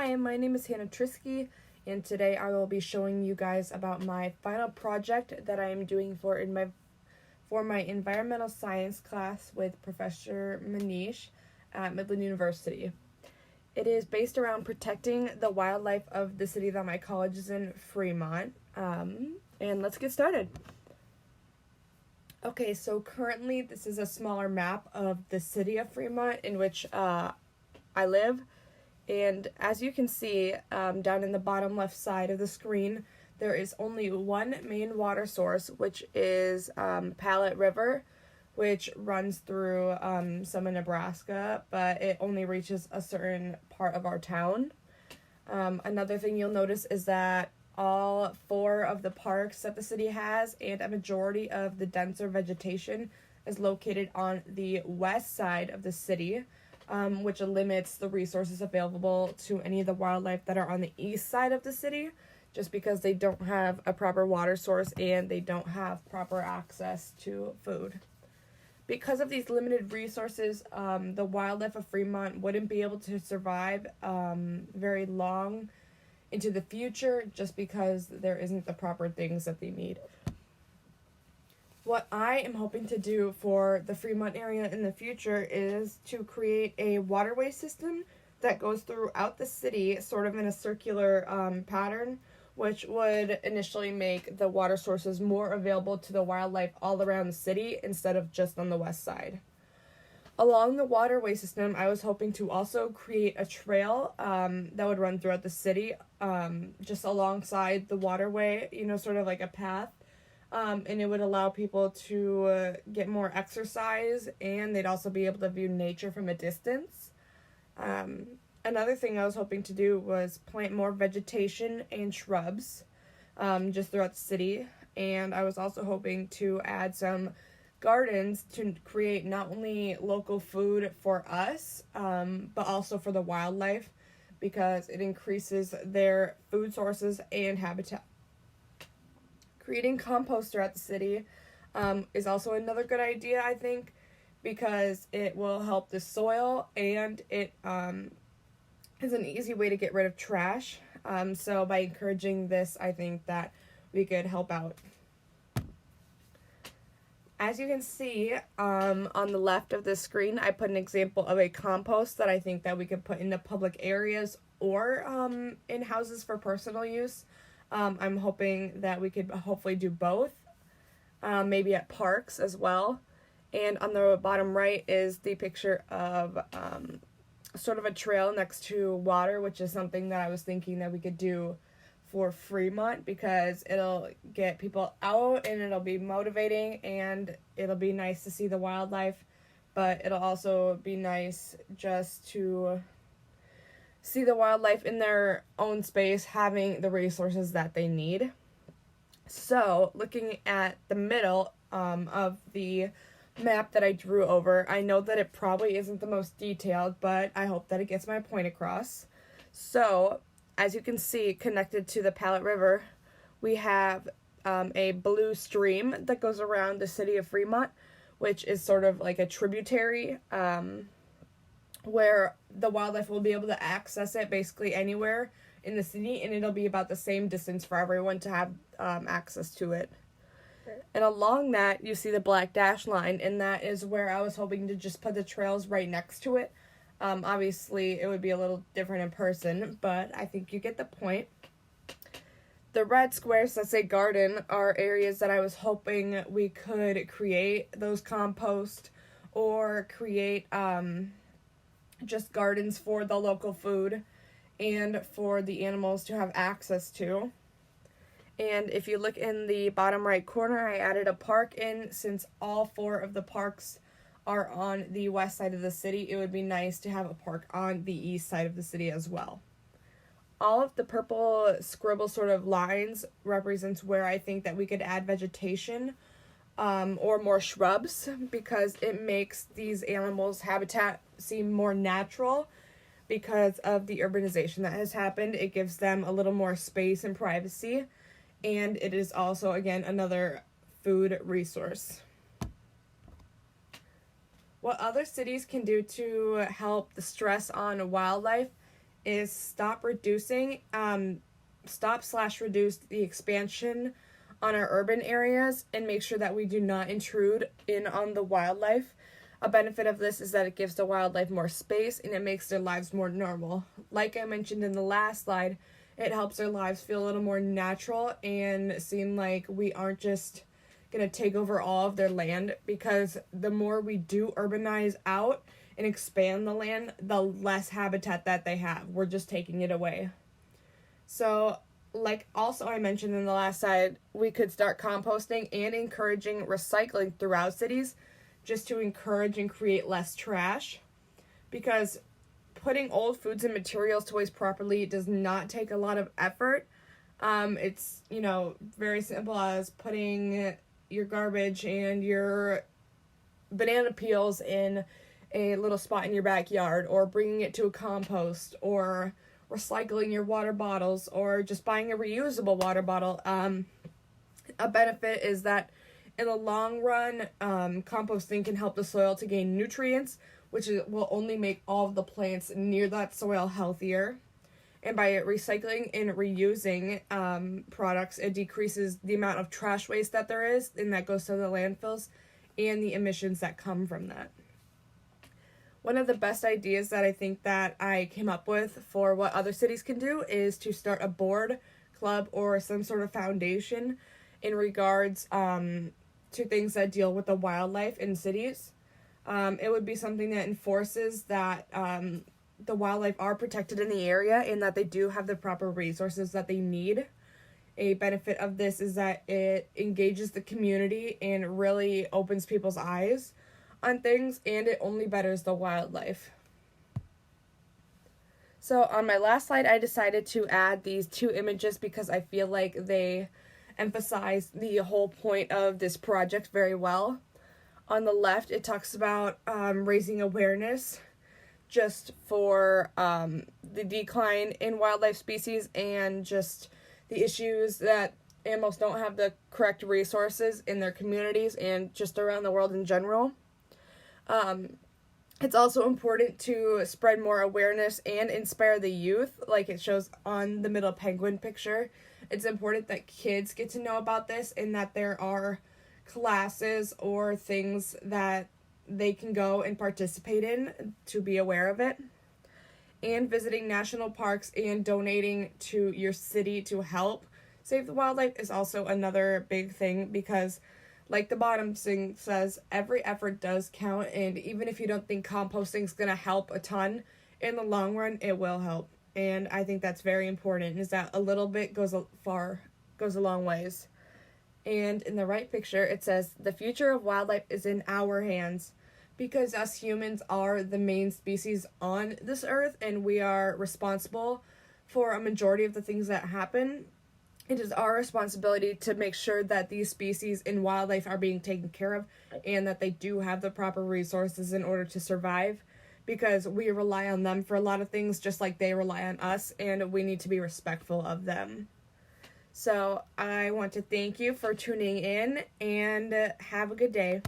Hi, my name is Triske, and today I will be showing you guys about my final project that I am doing for my environmental science class with Professor Manish at Midland University. It is based around protecting the wildlife of the city that my college is in, Fremont. And let's get started. Okay, so currently this is a smaller map of the city of Fremont in which I live. And as you can see, down in the bottom left side of the screen, there is only one main water source, which is Palette River, which runs through some of Nebraska, but it only reaches a certain part of our town. Another thing you'll notice is that all 4 of the parks that the city has and a majority of the denser vegetation is located on the west side of the city. Which limits the resources available to any of the wildlife that are on the east side of the city, just because they don't have a proper water source and they don't have proper access to food. Because of these limited resources, the wildlife of Fremont wouldn't be able to survive very long into the future, just because there isn't the proper things that they need. What I am hoping to do for the Fremont area in the future is to create a waterway system that goes throughout the city, sort of in a circular pattern, which would initially make the water sources more available to the wildlife all around the city instead of just on the west side. Along the waterway system, I was hoping to also create a trail that would run throughout the city, just alongside the waterway, sort of like a path. And it would allow people to get more exercise, and they'd also be able to view nature from a distance. Another thing I was hoping to do was plant more vegetation and shrubs just throughout the city. And I was also hoping to add some gardens to create not only local food for us, but also for the wildlife, because it increases their food sources and habitat. Creating compost throughout the city is also another good idea, I think, because it will help the soil, and it is an easy way to get rid of trash. So by encouraging this, I think that we could help out. As you can see on the left of the screen, I put an example of a compost that I think that we could put into public areas or in houses for personal use. I'm hoping that we could hopefully do both, maybe at parks as well. And on the bottom right is the picture of sort of a trail next to water, which is something that I was thinking that we could do for Fremont, because it'll get people out and it'll be motivating and it'll be nice to see the wildlife, but it'll also be nice just to see the wildlife in their own space, having the resources that they need. So, looking at the middle of the map that I drew over, I know that it probably isn't the most detailed, but I hope that it gets my point across. So, as you can see, connected to the Palette River, we have a blue stream that goes around the city of Fremont, which is sort of like a tributary, where the wildlife will be able to access it basically anywhere in the city, and it'll be about the same distance for everyone to have access to it. And along that, you see the black dash line, and that is where I was hoping to just put the trails right next to it. Obviously, it would be a little different in person, but I think you get the point. The red squares that say garden are areas that I was hoping we could create those compost or create just gardens for the local food and for the animals to have access to. And if you look in the bottom right corner, I added a park in. Since all 4 of the parks are on the west side of the city, it would be nice to have a park on the east side of the city as well. All of the purple scribble sort of lines represents where I think that we could add vegetation or more shrubs, because it makes these animals' habitat seem more natural. Because of the urbanization that has happened, it gives them a little more space and privacy, and it is also, again, another food resource. What other cities can do to help the stress on wildlife is stop slash reduce the expansion on our urban areas and make sure that we do not intrude in on the wildlife. A benefit of this is that it gives the wildlife more space and it makes their lives more normal. Like I mentioned in the last slide, it helps their lives feel a little more natural and seem like we aren't just going to take over all of their land, because the more we do urbanize out and expand the land, the less habitat that they have. We're just taking it away. So, like also I mentioned in the last slide, we could start composting and encouraging recycling throughout cities just to encourage and create less trash, because putting old foods and materials to waste properly does not take a lot of effort. It's, very simple as putting your garbage and your banana peels in a little spot in your backyard, or bringing it to a compost, or recycling your water bottles, or just buying a reusable water bottle. A benefit is that in the long run, composting can help the soil to gain nutrients, which will only make all of the plants near that soil healthier. And by recycling and reusing products, it decreases the amount of trash waste that there is and that goes to the landfills, and the emissions that come from that. One of the best ideas that I think that I came up with for what other cities can do is to start a board, club, or some sort of foundation in regards to things that deal with the wildlife in cities. It would be something that enforces that the wildlife are protected in the area and that they do have the proper resources that they need. A benefit of this is that it engages the community and really opens people's eyes on things, and it only betters the wildlife. So on my last slide, I decided to add these two images because I feel like they emphasize the whole point of this project very well. On the left, it talks about raising awareness just for the decline in wildlife species and just the issues that animals don't have the correct resources in their communities and just around the world in general. It's also important to spread more awareness and inspire the youth, like it shows on the middle penguin picture. It's important that kids get to know about this and that there are classes or things that they can go and participate in to be aware of it. And visiting national parks and donating to your city to help save the wildlife is also another big thing, because like the bottom thing says, every effort does count, and even if you don't think composting is going to help a ton, in the long run it will help. And I think that's very important, is that a little bit goes a long ways. And in the right picture it says, the future of wildlife is in our hands, because us humans are the main species on this earth and we are responsible for a majority of the things that happen. It is our responsibility to make sure that these species and wildlife are being taken care of and that they do have the proper resources in order to survive, because we rely on them for a lot of things just like they rely on us, and we need to be respectful of them. So I want to thank you for tuning in, and have a good day.